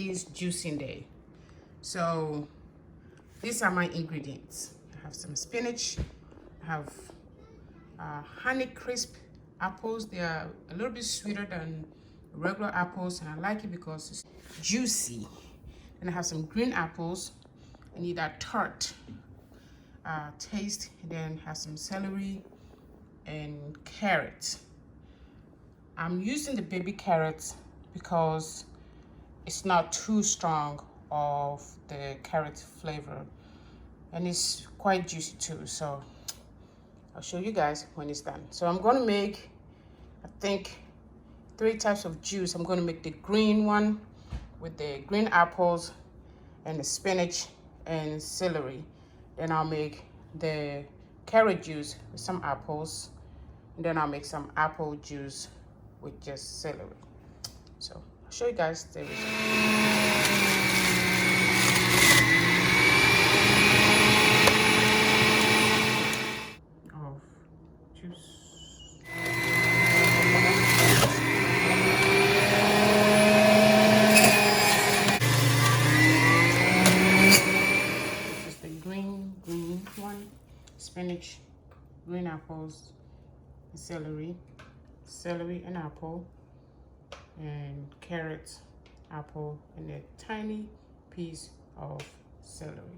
is juicing day. So these are my ingredients. I have some spinach, I have honey crisp apples. They are a little bit sweeter than regular apples, and I like it because it's juicy. And I have some green apples. I need that tart taste. And then have some celery and carrots. I'm using the baby carrots because it's not too strong of the carrot flavor, and it's quite juicy too. So I'll show you guys when it's done. So I'm going to make, I think, 3 types of juice. I'm going to make the green one with the green apples and the spinach and celery. Then I'll make the carrot juice with some apples. And then I'll make some apple juice with just celery. So I'll show you guys the result. Spinach, green apples, celery and apple, and carrots, apple, and a tiny piece of celery.